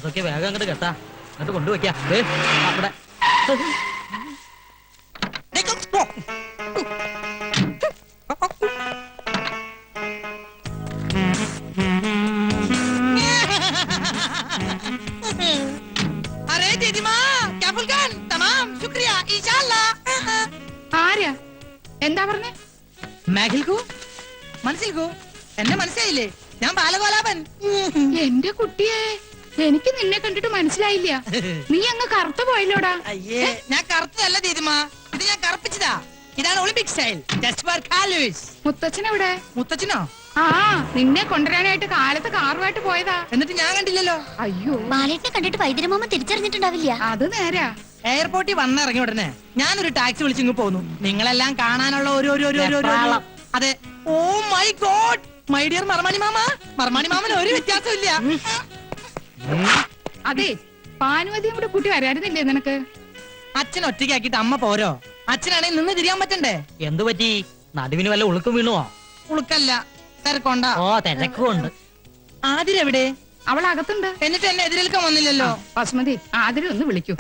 അതൊക്കെ വേഗം അങ്ങോട്ട് കേട്ടാ അങ്ങോട്ട് കൊണ്ടുവയ്ക്കാ അവിടെ अरे दीदी माँ क्या फुलकान तमाम शुक्रिया इंशाल्लाह ആരാ എന്താ പറഞ്ഞേ മാഗിൽക്കു മനസ്സിൽക്കു എന്നെ മനസ്സിലായില്ലേ ഞാൻ ബാലഗോലാപൻ എന്റെ കുട്ടിയെ എനിക്ക് നിന്നെ കണ്ടിട്ട് മനസ്സിലായില്ല നീ അങ്ങ് കറുത്ത പോയല്ലോടാ അയ്യേ ഞാൻ കറുത്തതല്ല ദീദിമ ഇത് ഞാൻ കറുപ്പിച്ചതാ ഇതാണ് ഒളിമ്പിക് സ്റ്റൈൽ ജസ്റ്റ് ഫോർ കാലുസ് മുത്തച്ഛനെവിടെ മുത്തച്ഛനോ ആ നിന്നെ കൊണ്ടുവരാനായിട്ട് കാലത്ത് കാറുമായിട്ട് പോയതാ എന്നിട്ട് ഞാൻ കണ്ടില്ലല്ലോ അയ്യോ ബാലേട്ടിനെ കണ്ടിട്ട് വൈദ്യരമാമ തിരിച്ചറിഞ്ഞിട്ടുണ്ടാവില്ല. അത് നേരാ എയർപോർട്ടിൽ വന്നിറങ്ങി ഉടനെ ഞാനൊരു ടാക്സി വിളിച്ചിങ്ങ് പോന്നു നിങ്ങളെല്ലാം കാണാനുള്ള ഒരു അതെ oh my god my dear മർമാണി മാമന് ഒരു വ്യത്യാസവും ഇല്ല അതെ ഭാനുമതിയും കൂടെ കൂട്ടി വരാറുന്നില്ലേ നിനക്ക് അച്ഛൻ ഒറ്റയ്ക്കാക്കിട്ട് അമ്മ പോരോ അച്ഛനാണെങ്കിൽ നിന്ന് തിരിയാൻ പറ്റണ്ടേ എന്തു പറ്റി നടുവിന് വല്ല ഉളുക്കും വീണുവോ ഉളുക്കല്ല തിരക്കൊണ്ട ഓ തിരക്കുണ്ട് ആതിരെവിടെ അവൾ അകത്തുണ്ട് എന്നിട്ട് എന്നെ എതിരേൽക്കാൻ വന്നില്ലല്ലോ ബസ്മതി ആതിരെ ഒന്ന് വിളിക്കൂ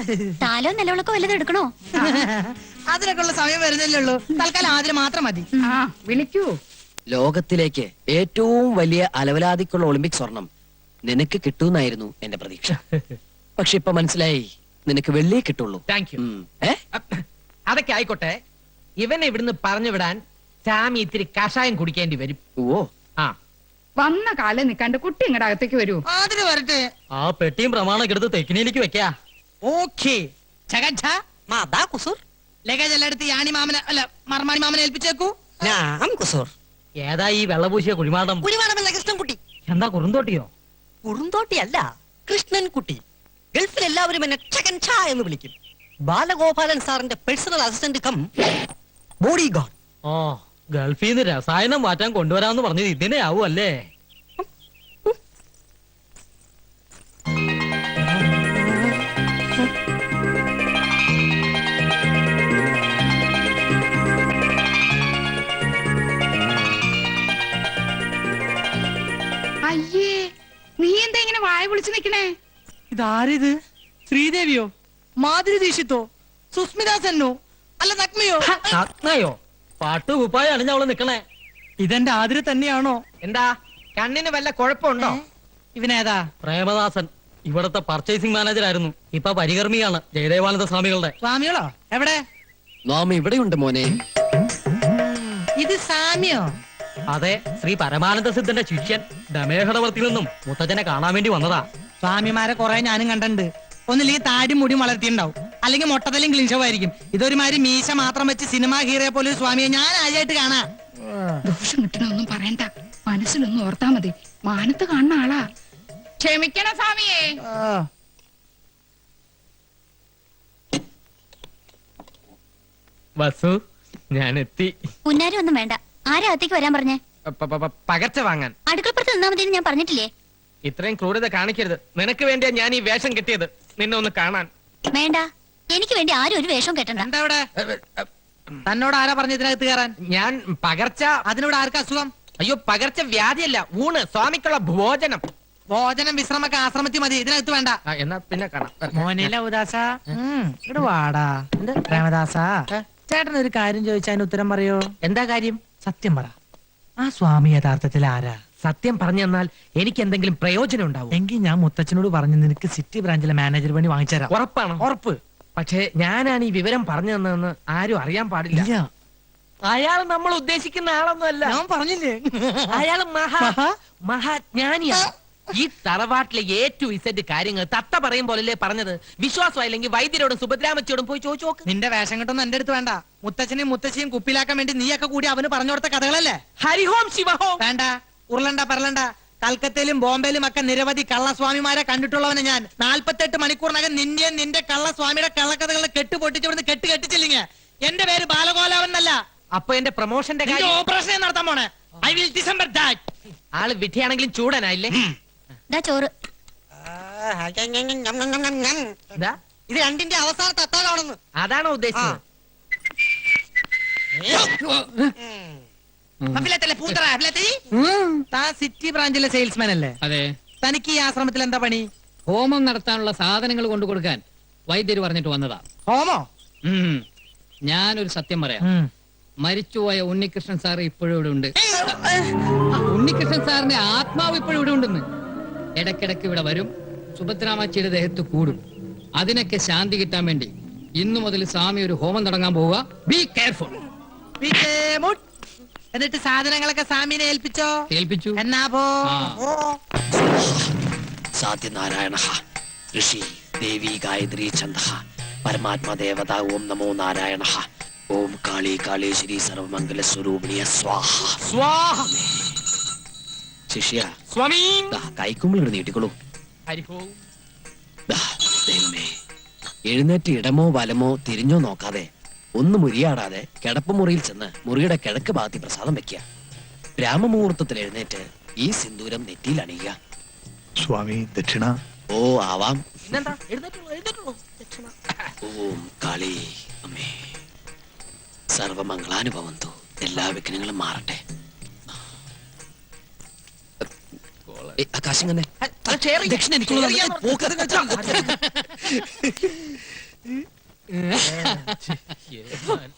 താലോ നിലവിളക്കോ വല്ലതും എടുക്കണോ? അതിനൊക്കെ ഉള്ള സമയം വരുന്നില്ലേ ഉള്ളൂ തൽക്കാലം ആതിര മാത്രം മതി ആ വിളിക്കൂ. ലോകത്തിലേക്ക് ഏറ്റവും വലിയ അലവലാതിക്കുള്ള ഒളിമ്പിക് സ്വർണം നിനക്ക് കിട്ടൂന്നായിരുന്നു എന്റെ പ്രതീക്ഷ. പക്ഷെ ഇപ്പൊ മനസ്സിലായി നിനക്ക് വെള്ളിയേ കിട്ടുള്ളൂ. Thank you. ഏ? അതൊക്കെ ആയിക്കോട്ടെ, ഇവനെ ഇവിടുന്ന് പറഞ്ഞു വിടാൻ സാമി ഇത്തിരി കഷായം കുടിക്കേണ്ടി വരും. ഓ ആ വന്ന കാലം നിക്കാണ്ട് കുട്ടി ഇങ്ങടെ അകത്തേക്ക് വരൂ. ആതിര വരട്ടെ. ആ പെട്ടിയും പ്രമാണൊക്കെ എടുത്ത് തെക്കിനിയിലേക്ക് വെക്കാ. ഓക്കേ ലഗേജ് എല്ലാം എടുത്ത് യാണി മാമനെ അല്ല മർമാണി മാമനെ ഏൽപ്പിച്ചേക്കൂ. ഏതാ ഈ വെള്ളപൂശിയ കുഴിമാടം? കുഴിമാടമല്ല കൃഷ്ണൻകുട്ടി. എന്താ കുറുന്തോട്ടിയോ? കുറുന്തോട്ടിയല്ല, കൃഷ്ണൻകുട്ടി. ഗൾഫിൽ എല്ലാവരും എന്നെ ചകൻ ഛാ എന്ന് വിളിക്കും. ബാലഗോപാലൻ സാറിന്റെ personal assistant cum bodyguard. ഓ ഗൾഫിൽ നിന്ന് രസായനം മാറ്റാൻ കൊണ്ടുവരാന്ന് പറഞ്ഞത് ഇതിനെ ആവൂ അല്ലേ? അയ്യേ നീ എന്താ ഇങ്ങനെ വായ വിളിച്ചു നിക്കണേ? ഇതാരിത്? ശ്രീദേവിയോ, മാധുരി ദീക്ഷിത്തോ, സുസ്മിത സെന്നോ, അല്ല നഗ്മയോ? നഗ്നയോ? പാട്ട് കുപ്പായ അണിഞ്ഞ അവള് നിക്കണേ. ഇതെന്റെ ആതിര തന്നെയാണോ? എന്താ കണ്ണിന് വല്ല കുഴപ്പമുണ്ടോ? ഇവനേതാ? പ്രേമദാസൻ ഇവിടത്തെ പർച്ചേസിംഗ് മാനേജർ ആയിരുന്നു. ഇപ്പൊ പരികർമ്മിയാണ് ജയദേവാനന്ദ സ്വാമികളുടെ. സ്വാമികളോ? എവിടെ? നാം ഇവിടെയുണ്ട് മോനെ. ഇത് സാമിയോ? അതെ, ശ്രീ പരമാനന്ദ സിദ്ധന്റെ ശിഷ്യൻ ദമേഹടവർത്തിൽ നിന്നും മുത്തച്ഛനെ കാണാൻ വേണ്ടി വന്നതാ. സ്വാമിമാരെ കുറെ ഞാനും കണ്ടിട്ടുണ്ട്. ഒന്നില്ലെങ്കിൽ താടി മുടി വളർത്തിണ്ടാവും, അല്ലെങ്കിൽ മൊട്ടത്തലും ക്ലീൻഷവായിരിക്കും. ഇതൊരുമാതിരി മീശ മാത്രം വെച്ച് സിനിമാ ഹീറോയെ പോലെ ഒരു സ്വാമിയെ ഞാൻ ആദ്യമായിട്ട് കാണാ. ദോഷം കിട്ടണൊന്നും പറയണ്ട, മനസ്സിലൊന്നും ഓർത്താ മതി. മാനത്ത് കാണുന്ന ആളാ. ക്ഷമിക്കണ സ്വാമിയേ. വസു, ഞാൻ എത്തി. പുന്നാരും ഒന്നും വേണ്ട. ആരാ അകത്തേക്ക് വരാൻ പറഞ്ഞേ? പകർച്ച വാങ്ങാൻ. അടുക്കളപ്പുറത്ത് നിന്നാ മതി ഞാൻ പറഞ്ഞിട്ടില്ലേ? ഇത്രയും ക്രൂരത കാണിക്കരുത്. നിനക്ക് വേണ്ടിയാ ഞാൻ ഈ വേഷം കെട്ടിയത്, നിന്നെ ഒന്ന് കാണാൻ. വേണ്ട, എനിക്ക് വേണ്ടി ആരും ഒരു വേഷവും കെട്ടണ്ട. എന്താ ഇവിടെ? തന്നോട് ആരാ പറഞ്ഞ ഇതിനകത്ത് കയറാൻ? ഞാൻ പകർച്ച. അതിനോട് ആർക്കാ അസുഖം? അയ്യോ, പകർച്ച വ്യാധിയല്ല, ഊണ്, സ്വാമിക്കുള്ള ഭോജനം. ഭോജനം വിശ്രമൊക്കെ ആശ്രമത്തിൽ മതി, ഇതിനകത്ത് വേണ്ട. എന്നാ പിന്നെ കാണാം. മോനില ഉദാസ ഇവിടെ വാടാ. പ്രേമദാസ, ചേട്ടൻ ഒരു കാര്യം ചോദിച്ചാൽ അതിന് ഉത്തരം പറയോ? എന്താ കാര്യം? സത്യം പറ, ആ സ്വാമി യഥാർത്ഥത്തിൽ ആരാ? സത്യം പറഞ്ഞു തന്നാൽ എനിക്ക് എന്തെങ്കിലും പ്രയോജനം ഉണ്ടാവും. എങ്കിൽ ഞാൻ മുത്തച്ഛനോട് പറഞ്ഞു നിനക്ക് സിറ്റി ബ്രാഞ്ചിലെ മാനേജർ പണി വാങ്ങിച്ചുതരാം. ഉറപ്പാണ്? ഉറപ്പ്. പക്ഷേ ഞാനാണ് ഈ വിവരം പറഞ്ഞു തന്നതെന്ന് ആരും അറിയാൻ പാടില്ല. ഇല്ല, അയാൾ നമ്മൾ ഉദ്ദേശിക്കുന്ന ആളൊന്നുമല്ല. ഞാൻ പറഞ്ഞില്ലേ, അയാൾ മഹാജ്ഞാനിയാണ്. ഈ തറവാട്ടിലെ ഏറ്റവും ഇസഡ് കാര്യങ്ങൾ തത്ത പറയും പോലല്ലേ പറഞ്ഞത്. വിശ്വാസമായില്ലെങ്കിൽ വൈദ്യരോടും സുഭദ്രാമച്ചിയോടും പോയി ചോദിച്ചു നോക്ക്. നിന്റെ വേഷം കെട്ടൊന്നും എന്റെ അടുത്ത് വേണ്ട. മുത്തച്ഛനെയും മുത്തച്ഛയും കുപ്പിലാക്കാൻ വേണ്ടി നീയൊക്കെ കൂടി അവന് പറഞ്ഞു കൊടുത്ത കഥകളല്ലേ? ഹരിഹോം ശിവഹോം. വേണ്ട, ഉരുളണ്ട പരലണ്ട. കൽക്കത്തയിലും ബോംബെയിലും ഒക്കെ നിരവധി കള്ളസ്വാമിമാരെ കണ്ടിട്ടുള്ളവനെ ഞാൻ. 48 മണിക്കൂറിനകം നിന്നെയും നിന്റെ കള്ളസ്വാമിയുടെ കള്ളക്കഥകളെ കെട്ടുപൊട്ടിച്ചവിടുന്ന് കെട്ടിച്ചില്ലെങ്കിൽ എന്റെ പേര് ബാലഗോലാവൻ എന്നല്ല. അപ്പൊ എന്റെ പ്രൊമോഷന്റെ കാര്യം ഓപ്പറേഷൻ നടത്താൻ പോണേ. I will December that. ആള് വിധിയാണെങ്കിലും ചൂടനായില്ലേ? ദാ ചോറ്. എന്താ ഇത് രണ്ടിന്റെ അവസാനത്തെ അത്താഴമാണെന്ന്. അതാണോ ഉദ്ദേശിച്ചത്? താൻ സിറ്റി ബ്രാഞ്ചിലെ സെയിൽസ്മാൻ അല്ലേ? അതെ. തനിക്ക് ഈ ആശ്രമത്തിൽ എന്താ പണി? ഹോമം നടത്താനുള്ള സാധനങ്ങൾ കൊണ്ടു കൊടുക്കാൻ വൈദ്യര് പറഞ്ഞിട്ട് വന്നതാ. ഹോമോ? ഞാനൊരു സത്യം പറയാം. മരിച്ചുപോയ ഉണ്ണികൃഷ്ണൻ സാർ ഇപ്പോഴും ഇവിടെ ഉണ്ട്. ഉണ്ണികൃഷ്ണൻ സാറിന്റെ ആത്മാവ് ഇപ്പോഴും ഇവിടെ ഉണ്ടെന്ന്. ഇടയ്ക്കിടയ്ക്ക് ഇവിടെ വരും, സുഭദ്രാമച്ചിയുടെ ദേഹത്ത് കൂടും. അതിനൊക്കെ ശാന്തി കിട്ടാൻ വേണ്ടി ഇന്നു മുതൽ സ്വാമി ഒരു ഹോമം തുടങ്ങാൻ പോവുക. Be careful. എന്നിട്ട് സാധനങ്ങളൊക്കെ സ്വാമിനെ ഏൽപ്പിച്ചോ? ഏൽപ്പിച്ചു. എന്നാ പോ. സാധ്യനാരായണ ഋഷി ദേവി ഗായത്രി ഛന്ദ പരമാത്മ ദേവത ഓം നമോ നാരായണ ഓം കാളി കാളേശ്വരി സർവമംഗല സ്വരൂപിണിയ സ്വാഹ. സ്വാഹ. ശിഷ്യ സ്വാമി. കൈക്കുമ്പിൾ നീട്ടിക്കൊള്ളൂ. ഹരിഹോ. ദൈവമേ, എഴുന്നേറ്റ് ഇടമോ വലമോ തിരിഞ്ഞോ നോക്കാതെ ഒന്നും മുരിയാടാതെ കിടപ്പുമുറിയിൽ ചെന്ന് മുറിയുടെ കിഴക്ക് ഭാഗത്തി പ്രസാദം വെക്കുക. ബ്രാഹ്മമുഹൂർത്തത്തിൽ എഴുന്നേറ്റ് ഈ സിന്ദൂരം നെറ്റിയിൽ അണിയുക. സ്വാമി ദക്ഷിണ. ഓ ആവാം. പിന്നെന്താ, എഴുന്നേറ്റുള്ളൂ, എഴുന്നേറ്റുള്ളൂ. ഓം കാളി അമ്മേ സർവമംഗളാനുഭവന്തു. എല്ലാ വിഘ്നങ്ങളും മാറട്ടെ. ആകാശം തന്നെ ദക്ഷിണ എനിക്കുള്ളതാണ്.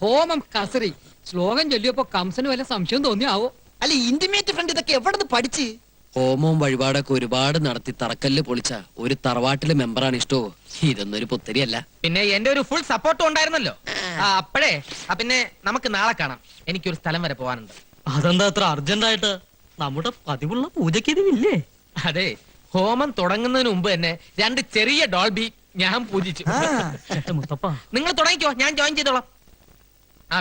ഹോമം കസറി ശ്ലോകം ചൊല്ലിയപ്പോ കംസന് വല്ല സംശയം തോന്നിയാവോ? അല്ല, ഇന്റിമേറ്റ് ഫ്രണ്ട് ഇതൊക്കെ എവിടെ പഠിച്ച്? ഹോമവും വഴിപാടൊക്കെ ഒരുപാട് നടത്തി തറക്കല്ല് പൊളിച്ച ഒരു തറവാട്ടിലെ മെമ്പറാണ് ഇഷ്ടോ. ഇതൊന്നൊരു പുത്തരിയല്ല. പിന്നെ എന്റെ ഒരു ഫുൾ സപ്പോർട്ടും ഉണ്ടായിരുന്നല്ലോ. അപ്പഴേ പിന്നെ നമുക്ക് നാളെ കാണാം. എനിക്കൊരു സ്ഥലം വരെ പോവാനുണ്ട്. അതെന്താ അത്ര അർജന്റായിട്ട്? നമ്മുടെ പതിവുള്ള പൂജയ്ക്ക് ഇതില്ലേ? അതെ, ഹോമം തുടങ്ങുന്നതിന് മുമ്പ് തന്നെ 2 ചെറിയ ഡോൾബി ഞാൻ പൂജിച്ചു. മുത്തപ്പ, നിങ്ങൾ തുടങ്ങിക്കോ, ഞാൻ ജോയിൻ ചെയ്തോളാം.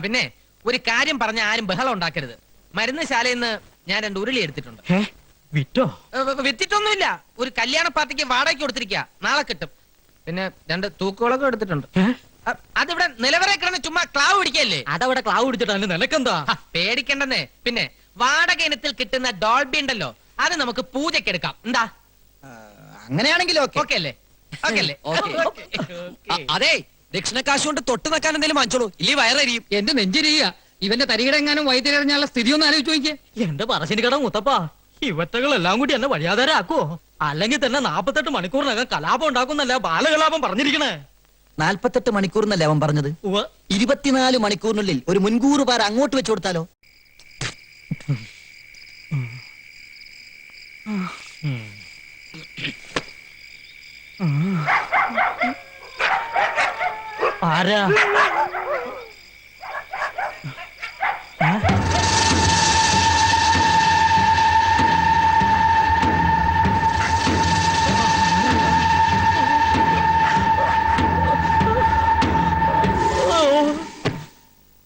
പിന്നെ ഒരു കാര്യം പറഞ്ഞ ആരും ബഹളം ഉണ്ടാക്കരുത്. മരുന്ന് ശാലയിൽ നിന്ന് ഞാൻ 2 ഉരുളി എടുത്തിട്ടുണ്ട്. വിറ്റോ? വിറ്റിട്ടൊന്നുമില്ല. ഒരു കല്യാണ പാർട്ടിക്ക് വാടകയ്ക്ക് കൊടുത്തിരിക്കുക. നാളെ കിട്ടും. പിന്നെ 2 തൂക്കുകളൊക്കെ എടുത്തിട്ടുണ്ട്. അതിവിടെ നിലവറെ കിടന്ന് ചുമ്മാ ക്ലാവ് പിടിക്കല്ലേ? അതവിടെ ക്ലാവ് പിടിച്ചിട്ട് അതിന് നിനക്കെന്താ? പേടിക്കണ്ടെന്നേ. പിന്നെ വാടക ഇനത്തിൽ കിട്ടുന്ന ഡോൾബി ഉണ്ടല്ലോ, അത് നമുക്ക് പൂജയ്ക്ക് എടുക്കാം. എന്താ? അങ്ങനെയാണെങ്കിലും ഓക്കെ അല്ലേ? ഓക്കെ അല്ലേ? അതെ, ദക്ഷിണക്കാശ് കൊണ്ട് തൊട്ട് നിൽക്കാൻ എന്തെങ്കിലും വാങ്ങിച്ചോളൂ, ഇല്ലേ വയറരിയും. എന്റെ നെഞ്ചിരിയ ഇവന്റെ തരികിടെങ്ങാനും വൈദ്യരറിഞ്ഞാലുള്ള സ്ഥിതി ഒന്ന് ആലോചിച്ച് നോക്കിയേ. എന്റെ പറശ്ശിനിക്കട മുത്തപ്പ, ഇവറ്റകളെല്ലാം കൂടി എന്നെ വഴിയാധാരാക്കുവോ? അല്ലെങ്കിൽ തന്നെ 48 മണിക്കൂറിനകം കലാപം ഉണ്ടാക്കുന്നല്ല ബാലകലാപം പറഞ്ഞിരിക്കണേ. 48 മണിക്കൂർ എന്നല്ലേ അവൻ പറഞ്ഞത്? 24 മണിക്കൂറിനുള്ളിൽ ഒരു മുൻകൂർ പാര അങ്ങോട്ട് വെച്ചു കൊടുത്താലോ? ആരാ?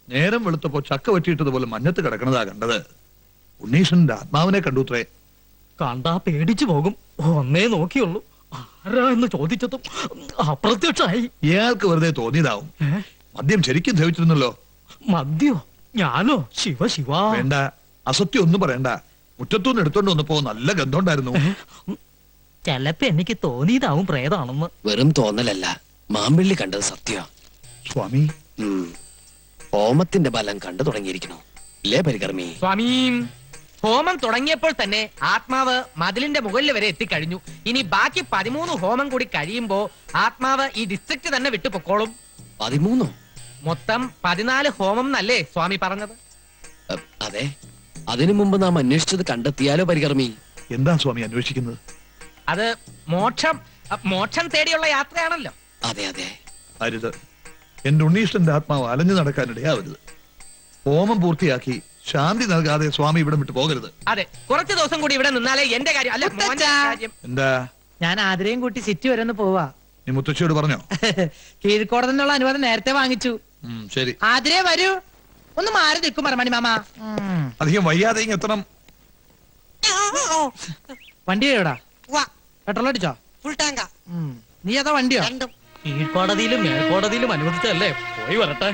നേരം വെളുത്തപ്പോ ചക്ക വെട്ടിയിട്ടതുപോലെ മഞ്ഞത്ത് കിടക്കണതാ കണ്ടത്. ഉണ്ണീഷന്റെ ആത്മാവിനെ കണ്ടുത്രേ. കണ്ടാ പേടിച്ചു പോകും. ഒന്നേ നോക്കിയുള്ളൂ. ആരാ എന്ന് ചോദിച്ചതും അപ്രത്യക്ഷമായി. ഇയാൾക്ക് വെറുതെ തോന്നിയതാവും. മദ്യം ശരിക്കും ധരിച്ചിരുന്നല്ലോ. മദ്യോ? ഞാനോ? ശിവ ശിവ. വേണ്ട, അസത്യം ഒന്നും പറയണ്ട. മുറ്റത്തുനിന്ന് എടുത്തോണ്ട് വന്നപ്പോ നല്ല ഗന്ധമുണ്ടായിരുന്നു. ചെലപ്പോ എനിക്ക് തോന്നിയതാവും പ്രേതാണെന്ന്. വെറും തോന്നലല്ല, മാമ്പിള്ളി കണ്ടത് സത്യം. സ്വാമി, ഹോമത്തിന്റെ ബലം കണ്ടു തുടങ്ങിയിരിക്കണു ഇല്ലേ പരികർമ്മി? സ്വാമി, ഹോമം തുടങ്ങിയപ്പോൾ തന്നെ ആത്മാവ് മതിലിന്റെ മുകളിൽ വരെ എത്തിക്കഴിഞ്ഞു. ഇനി ബാക്കി 13 ഹോമം കൂടി കഴിയുമ്പോ ആത്മാവ് ഈ ഡിസ്ട്രിക്ട് തന്നെ വിട്ടു പൊക്കോളും. 13? മൊത്തം 14 ഹോമം എന്നല്ലേ സ്വാമി പറഞ്ഞത്? അതെ, അതിനു മുമ്പ് നാം അന്വേഷിച്ചത് കണ്ടെത്തിയാലോ പരികർമ്മി? എന്താ സ്വാമി അന്വേഷിക്കുന്നത്? അത് മോക്ഷം തേടിയുള്ള യാത്രയാണല്ലോ. അതെ അതെ. അരുത്, എന്റെ ഉണ്ണീഷ്ടന്റെ ആത്മാവ് അലഞ്ഞു നടക്കാനിടയാവരുത്. ഹോമം പൂർത്തിയാക്കി ശാന്തി നൽകാതെ സ്വാമി ഇവിടെ വിട്ടു പോകരുത്. അതെ, കുറച്ചു ദിവസം കൂടി ഇവിടെ നിന്നാലേ എന്റെ കാര്യം അല്ല മോന്റെ കാര്യം. എന്താ? ഞാൻ ആതിരയും കൂട്ടി സിറ്റി വരെ ഒന്ന് പോവാ. നീ മുത്തശ്ശിയോട് പറഞ്ഞോ? കീഴ്ക്കോടതിനുള്ള അനുവാദം നേരത്തെ വാങ്ങിച്ചു. ശരി. ആതിരേ വരൂ. ഒന്ന് മാറി നിൽക്കും മറമണി മാമ. അധികം വയ്യാതെ ഇങ്ങ് എത്തണം. വണ്ടി എവിടാ? പെട്രോൾ അടിച്ചോ? ഫുൾ ടാങ്കാ. നീ ഏതാ വണ്ടിയോ? കീഴ്ക്കോടതിയിലും മേൽക്കോടതിയിലും അനുവദിച്ചല്ലേ, പോയി വരട്ടെ.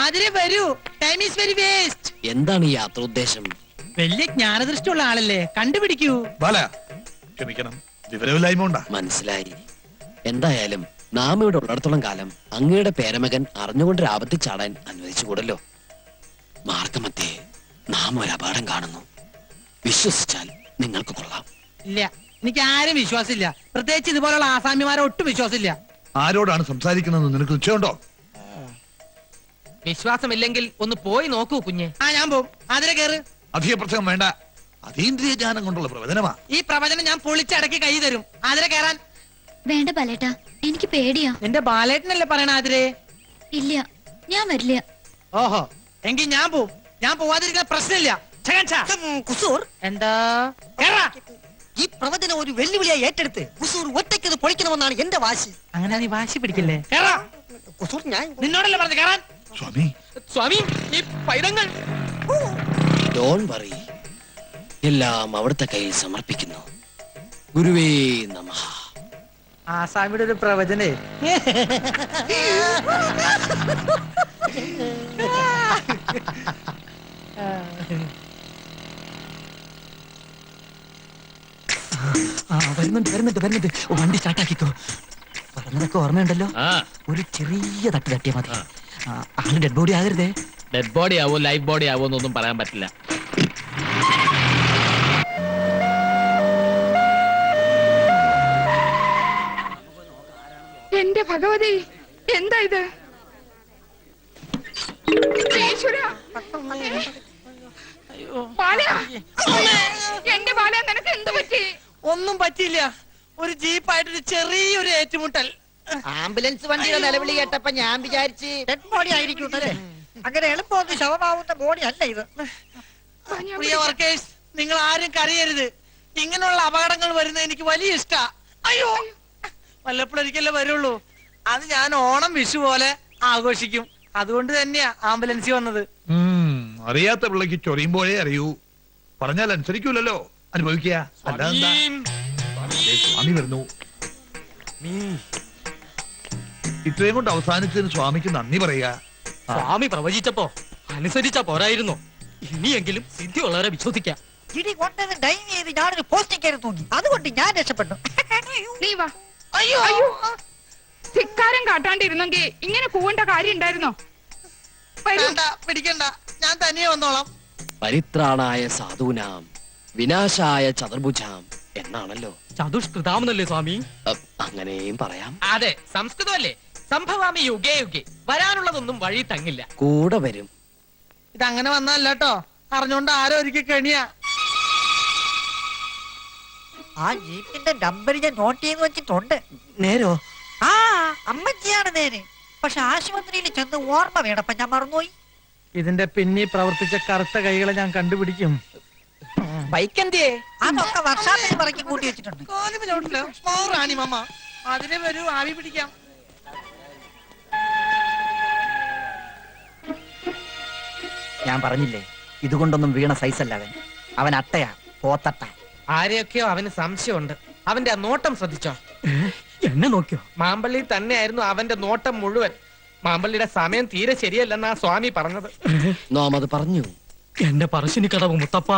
ആതിരേ വരൂ. Time is very waste. എന്താണ് ഈ യാത്രോദ്ദേശം? വലിയ ജ്ഞാനദൃഷ്ടിയുള്ള ആളല്ലേ, കണ്ടുപിടിക്കൂ. ബാല, ക്ഷമിക്കണം, വിവരമില്ലായ്മ ഉണ്ടാ. മനസ്സിലായി. എന്തായാലും നാം ഇവിടെ ഉള്ളിടത്തോളം കാലം അങ്ങയുടെ പേരമകൻ അറിഞ്ഞുകൊണ്ട് ആപത്തിൽ ചാടാൻ അനുവദിച്ചുകൂടല്ലോ. മാർഗമധ്യേ നാം ഒരു അപകടം കാണുന്നു. വിശ്വസിച്ചാൽ നിങ്ങൾക്ക് കൊള്ളാം. ഇല്ല, എനിക്ക് ആരും വിശ്വാസമില്ല. പ്രത്യേകിച്ച് ഇതുപോലുള്ള ആസാമിമാരെ ഒട്ടും വിശ്വാസമില്ല. ആരോടാണ് സംസാരിക്കുന്നതെന്ന് നിനക്ക് നിശ്ചയമുണ്ടോ? വിശ്വാസമില്ലെങ്കിൽ ഒന്ന് പോയി നോക്കൂ കുഞ്ഞെ. ഞാൻ പോവും. അതിലെ കേറ്. അധിക പ്രസംഗം വേണ്ട. അതീന്ദ്രിയ ജ്ഞാനം കൊണ്ടുള്ള പ്രവചനമാ. ഈ പ്രവചനം ഞാൻ പൊളിച്ചടക്കി കൈ തരും. അതിലെ കയറാൻ. വേണ്ട ബാലേട്ടാ, എനിക്ക് പേടിയാ. എന്റെ ബാലേട്ടനല്ലേ പറയണ അതിരെ? ഇല്ല, ഞാൻ വരില്ല. ഓഹോ, എങ്കിൽ ഞാൻ പോവും. ഞാൻ പോവാതിരിക്കുന്ന പ്രശ്നമില്ല. കുസൂർ, എന്താ കേറാ. ഈ പ്രവചനം ഒരു വെല്ലുവിളിയായി ഏറ്റെടുത്ത് കുസൂർ ഒറ്റയ്ക്കത് പൊളിക്കണമെന്നാണ് എന്റെ വാശി. അങ്ങനെ നീ വാശി പിടിക്കില്ലേ? കേറാ. കുസൂർ, ഞാൻ നിന്നോടല്ലേ പറഞ്ഞു കേറാൻ. സ്വാമി, സ്വാമി, ഈ പൈതങ്ങൾ ഡോൺ വറി, എല്ലാം അവിടുത്തെ കയ്യിൽ സമർപ്പിക്കുന്നു. ഗുരുവേ നമഃ. ആസാമിയുടെ ഒരു പ്രവചനേ. വരുന്നുണ്ട്. വണ്ടി സ്റ്റാർട്ടാക്കിക്കോ. പറഞ്ഞതൊക്കെ ഓർമ്മയുണ്ടല്ലോ. ഒരു ചെറിയ തട്ട് തട്ടിയാ മതി. ആള് ഡെഡ് ബോഡി ആകരുതേ. ഡെഡ് ബോഡി ആവോ ലൈഫ് ബോഡി ആവോ എന്നൊന്നും പറയാൻ പറ്റില്ല. എന്റെ ഭഗവതി, എന്താ ഇത്? ഈശ്വരാ. ബാലയാ, എന്റെ ബാല, നിനക്ക് എന്ത് പറ്റി? ഒന്നും പറ്റിയില്ല. ഒരു ജീപ്പായിട്ടൊരു ചെറിയൊരു ഏറ്റുമുട്ടൽ. ആംബുലൻസ് വണ്ടിയുടെ നിലവിളി കേട്ടപ്പോ ഞാൻ വിചാരിച്ച് ഡെഡ് ബോഡി ആയിരിക്കും. അങ്ങനെ എളുപ്പമൊന്നും ശവമാവുന്ന ബോഡി അല്ല ഇത്. പ്രിയ വർക്കേഴ്സ്, നിങ്ങൾ ആരും കരയരുത്. ഇങ്ങനെയുള്ള അപകടങ്ങൾ വരുന്നത് എനിക്ക് വലിയ ഇഷ്ടാ. അയ്യോ, വല്ലപ്പോഴൊരിക്കലേ വരുള്ളൂ. അത് ഞാൻ ഓണം വിഷു പോലെ ആഘോഷിക്കും. അതുകൊണ്ട് തന്നെയാ ആംബുലൻസിൽ വന്നത്. അറിയാത്ത പിള്ളക്ക് ചൊറിയുമ്പോഴേ അറിയൂ. പറഞ്ഞാൽ അനുസരിക്കൂലല്ലോ. അനുഭവിക്കുക. അല്ലാതെന്താ? ദേ, സ്വാമി വരുന്നു. ഇത്രയും കൊണ്ട് അവസാനിച്ചതിന് സ്വാമിക്ക് നന്ദി പറയുക. സ്വാമി പ്രവചിച്ചപ്പോ അനുസരിച്ച പോരായിരുന്നു. ഇനിയെങ്കിലും സിദ്ധി ഉള്ളവരെ വിശ്വസിക്കാം. ഇടി കൊണ്ടത് ഡൈവ് ചെയ്ത് ഞാനൊരു പോസ്റ്റിൽ കയറി തൂങ്ങി. അതുകൊണ്ട് ഞാൻ രക്ഷപ്പെട്ടു. നീ വാ. അയ്യോ, ധിക്കാരം കാട്ടാണ്ടിരുന്നെങ്കിൽ ഇങ്ങനെ പോവേണ്ട കാര്യം ഉണ്ടായിരുന്നോ? വരൂ. വേണ്ട, പിടിക്കണ്ട. ഞാൻ തനിയെ വന്നോളാം. പരിത്രാണായ സാധൂനാം വിനാശായ ചതുർഭുജാം എന്നാണല്ലോ. ചതുഷ്കൃതാമെന്നല്ലേ സ്വാമി? അങ്ങനെയും പറയാം. അതെ, സംസ്കൃതമല്ലേ. സംഭവാമി യുഗേ യുഗേ. വരാനുള്ളതൊന്നും വഴി തങ്ങില്ല. കൂടെ വരും. ഇതങ്ങനെ വന്നല്ല കേട്ടോ. അറിഞ്ഞോണ്ട് ആരോ ഒരിക്കൽ കെണിയാ. ആ ജീപ്പിന്റെ നമ്പർ ഞാൻ നോട്ട് ചെയ്ത് വെച്ചിട്ടുണ്ട്. നേരോ? ആ, അമ്മച്ചിയാണ് നേര്. പക്ഷെ ആശുപത്രിയിൽ ചെന്ന് ഓർമ്മ വേണപ്പ ഞാൻ മറന്നുപോയി. ഇതിന്റെ പിന്നിൽ പ്രവർത്തിച്ച കറുത്ത കൈകളെ ഞാൻ കണ്ടുപിടിക്കും. ബൈക്ക് എന്തിയേ? അതൊക്കെ വർഷാപ്പിന് പറക്കി കൂട്ടി വെച്ചിട്ടുണ്ട്. റാണി മമ്മ, അതിനെ വരൂ, ആവി പിടിക്കാം. ഞാൻ പറഞ്ഞില്ലേ, ഇതുകൊണ്ടൊന്നും വീണ സൈസല്ല അവൻ. അവൻ അട്ടയാ, പോത്തട്ട. ആരെയൊക്കെയോ അവന് സംശയമുണ്ട്. അവന്റെ ആ നോട്ടം ശ്രദ്ധിച്ചോ? എന്നെ നോക്കിയോ? മാമ്പള്ളി തന്നെയായിരുന്നു അവന്റെ നോട്ടം മുഴുവൻ. മാമ്പള്ളിയുടെ സമയം തീരെ ശരിയല്ലെന്നാ സ്വാമി പറഞ്ഞത്. നാം അത് പറഞ്ഞു. എന്റെ പറശ്ശിനി കടവ് മുത്തപ്പ,